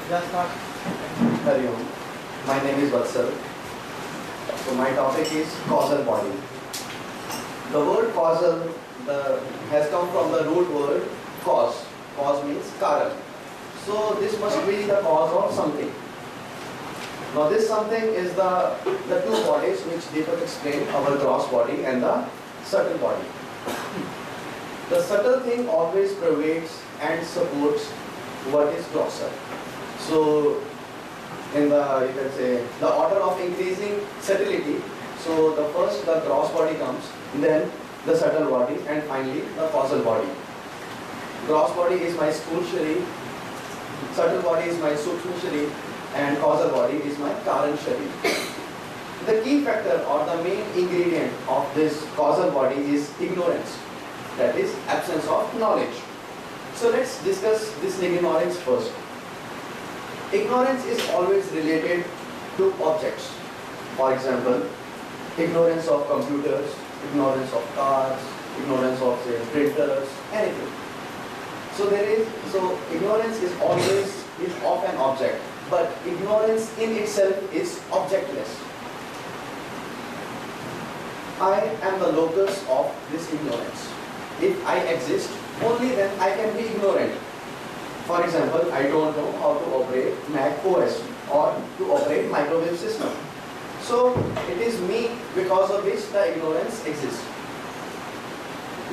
Yeah, start. Hariom. My name is Vatsal. So my topic is causal body. The word causal has come from the root word cause. Cause means karan. So this must be the cause of something. Now this something is the two bodies which Deepak explained, our gross body and the subtle body. The subtle thing always pervades and supports what is grosser. So in the, you can say, the order of increasing subtlety, so the first the gross body comes, then the subtle body, and finally the causal body. Gross body is my स्थूल शरीर, subtle body is my सूक्ष्म शरीर, and causal body is my कारण शरीर. The key factor or the main ingredient of this causal body is ignorance, that is absence of knowledge. So let's discuss this ignorance first. Ignorance is always related to objects. For example, ignorance of computers, ignorance of cars, ignorance of say printers, anything. So ignorance is always of an object, but ignorance in itself is objectless. I am the locus of this ignorance. If I exist, only then I can be ignorant. For example, I don't know how to operate Mac OS or to operate microwave system. So it is me because of which the ignorance exists.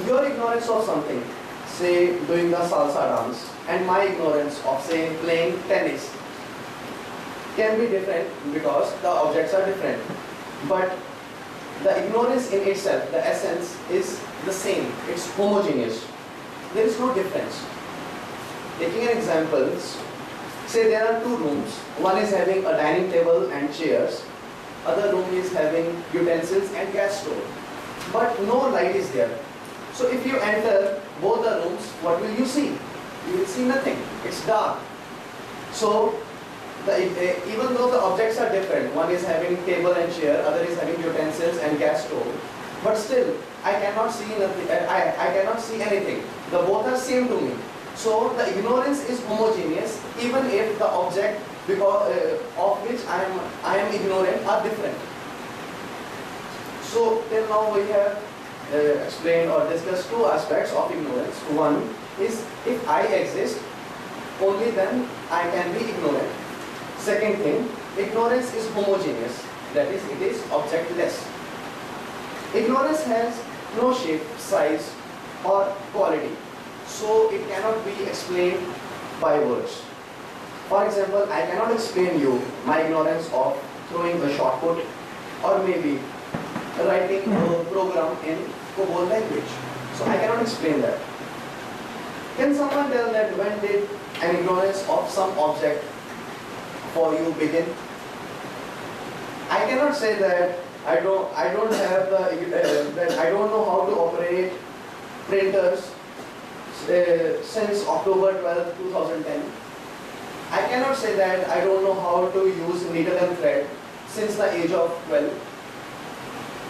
Your ignorance of something, say doing the salsa dance, and my ignorance of say playing tennis can be different because the objects are different. But the ignorance in itself, the essence is the same, it's homogeneous. There is no difference. Taking an example, say there are two rooms. One is having a dining table and chairs. Other room is having utensils and gas stove. But no light is there. So if you enter both the rooms, what will you see? You will see nothing. It's dark. So even though the objects are different, one is having table and chair, other is having utensils and gas stove, but still I cannot see nothing. I cannot see anything. The both are same to me. So the ignorance is homogeneous, even if the object because of which I am ignorant are different. So till now we have explained or discussed two aspects of ignorance. One is if I exist, only then I can be ignorant. Second thing, ignorance is homogeneous, that is, it is objectless. Ignorance has no shape, size or quality, so it cannot be explained by words. For example, I cannot explain you my ignorance of throwing a shot put or maybe writing a program in Causal language. So I cannot explain that. Can someone tell that when did an ignorance of some object for you begin? I cannot say that I don't have that I don't know how to operate printers since October 12, 2010. I cannot say that I don't know how to use needle and thread since the age of 12.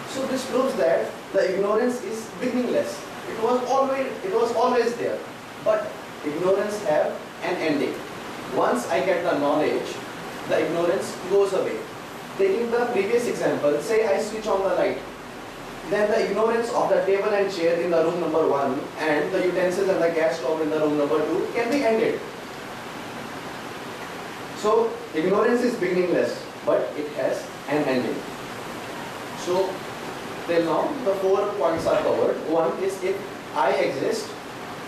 So this proves that the ignorance is beginningless. It was always there, but ignorance have an ending. Once I get the knowledge, the ignorance goes away. Taking the previous example, say I switch on the light, then the ignorance of the table and chair in the room number 1 and the utensils and the gas stove in the room number 2 can be ended. So ignorance is beginningless, but it has an ending. So till now the 4 points are covered. One is if I exist,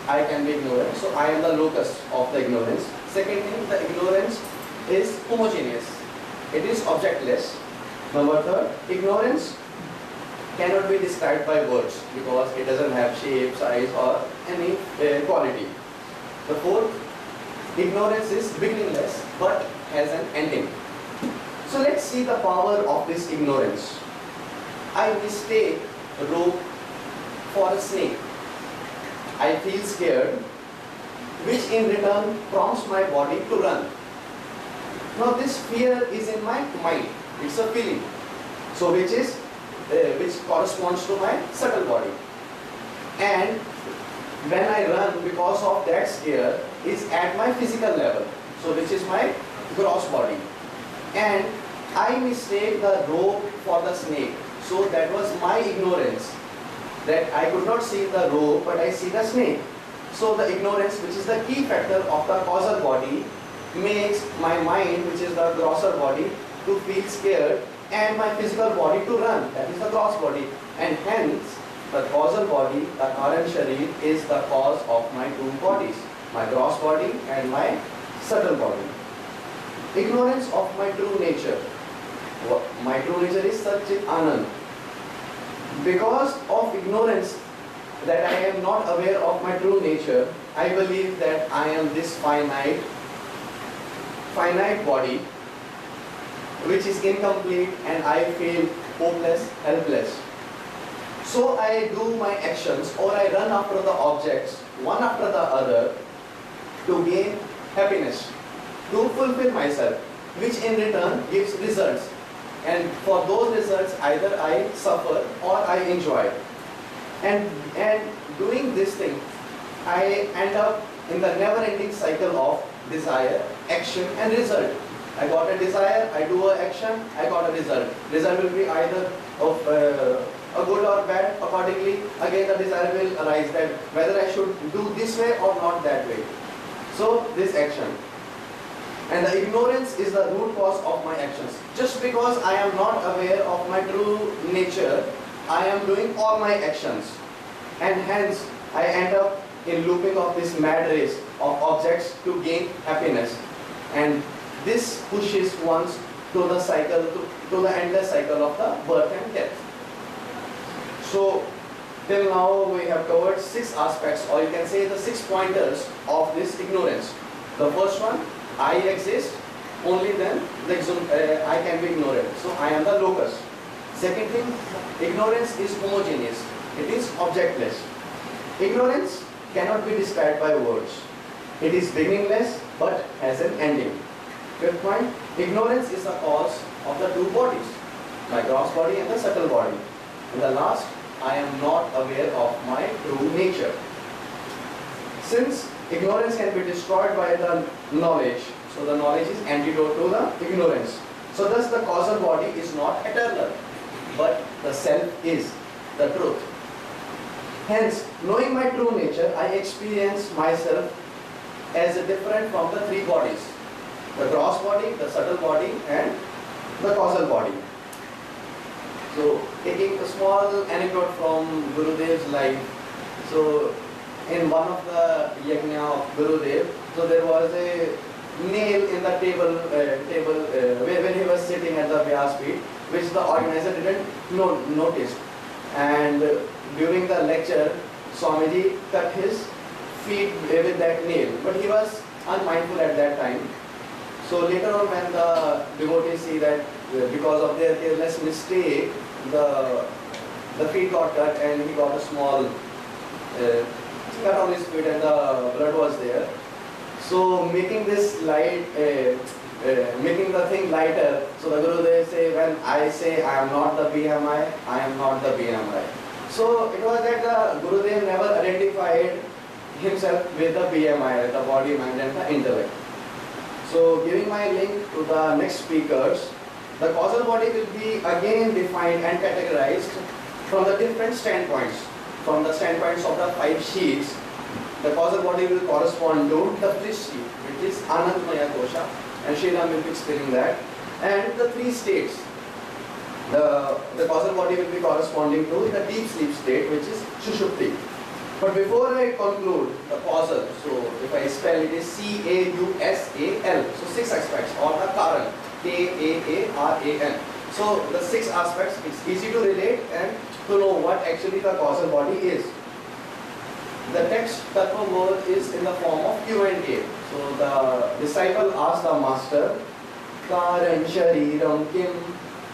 I can be ignorant. So I am the locus of the ignorance. Second thing, the ignorance is homogeneous. It is objectless. Number third, ignorance cannot be described by words because it doesn't have shape, size or any quality. The fourth, ignorance is beginningless but has an ending. So let's see the power of this ignorance. I mistake a rope for a snake. I feel scared, which in return prompts my body to run. Now this fear is in my mind. It's a feeling. So which corresponds to my subtle body. And when I run because of that scare is at my physical level. So which is my gross body. And I mistake the rope for the snake. So that was my ignorance, that I could not see the rope but I see the snake. So the ignorance, which is the key factor of the causal body, makes my mind, which is the grosser body, to feel scared and my physical body to run, that is the gross body. And hence the causal body, the Karan Sharir, is the cause of my two bodies, my gross body and my subtle body. Ignorance of my true nature. My true nature is Satchit Anand. Because of ignorance that I am not aware of my true nature, I believe that I am this finite body which is incomplete and I feel hopeless, helpless. So I do my actions or I run after the objects one after the other to gain happiness, to fulfill myself, which in return gives results. And for those results either I suffer or I enjoy. And doing this thing, I end up in the never-ending cycle of desire, action and result. I got a desire, I do an action, I got a result. Result will be either of a good or bad. Accordingly, again the desire will arise that whether I should do this way or not that way. So this action. And the ignorance is the root cause of my actions. Just because I am not aware of my true nature, I am doing all my actions. And hence, I end up in looping of this mad race of objects to gain happiness. And this pushes ones to the cycle, to the endless cycle of the birth and death. So, till now we have covered 6 aspects, or you can say the 6 pointers of this ignorance. The first one, I exist, only then I can be ignorant. So I am the locus. Second thing, ignorance is homogeneous. It is objectless. Ignorance cannot be described by words. It is beginningless but has an ending. Fifth point, ignorance is the cause of the two bodies, my gross body and the subtle body. And the last, I am not aware of my true nature. Since ignorance can be destroyed by the knowledge, so the knowledge is antidote to the ignorance. So thus the causal body is not eternal, but the self is the truth. Hence, knowing my true nature, I experience myself as different from the 3 bodies. The gross body, the subtle body and the causal body. So taking a small anecdote from Gurudev's life. So in one of the yajna of Gurudev, so there was a nail in the table when he was sitting at the Vyaspeeth, which the organizer didn't notice. And during the lecture, Swamiji cut his feet with that nail, but he was unmindful at that time. So later on, when the devotees see that because of their careless mistake, the feet got cut and he got a small cut on his feet and the blood was there. So making this light, making the thing lighter, so the Gurudev say, when I say I am not the BMI, I am not the BMI. So it was that the Gurudev never identified himself with the BMI, the body, mind and the intellect. So giving my link to the next speakers, the causal body will be again defined and categorized from the different standpoints. From the standpoints of the 5 sheets, the causal body will correspond to the 5th sheet, which is Anandmaya Kosha, and Sriram will be explaining that. And the 3 states, the causal body will be corresponding to the deep sleep state, which is Sushupti. But before I conclude the causal, so if I spell it is C-A-U-S-A-L, so 6 aspects, or the Karan, K-A-A-R-A-N. So the 6 aspects, it's easy to relate and to know what actually the causal body is. The text Tattva word is in the form of Q&A. So the disciple asked the master, Karan Shariram Kim,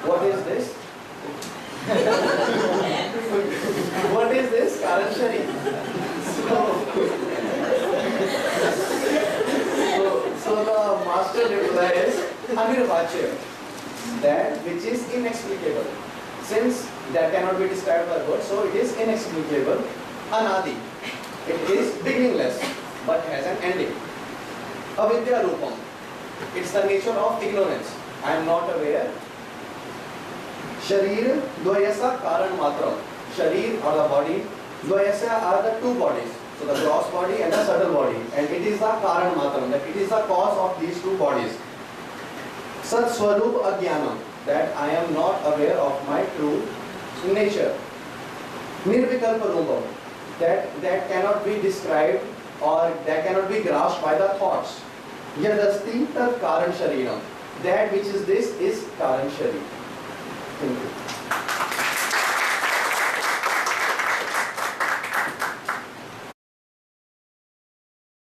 what is this? What is this? Karan Sharir. So the master replies, Amirvachya, that which is inexplicable. Since that cannot be described by words, so it is inexplicable. Anadi, it is beginningless, but has an ending. Avidya Rupam, It's the nature of ignorance. I am not aware. Sharir dvayasa karan matram. Sharir or the body, dvayasa are the two bodies. So the gross body and the subtle body, and it is the karan matram, that it is the cause of these two bodies. Sat swarup agyanam, that I am not aware of my true nature. Nirvikalpa rupam, that cannot be described or that cannot be grasped by the thoughts. Yadasti tat karan shariram, that which is this is karan sharir. Thank you.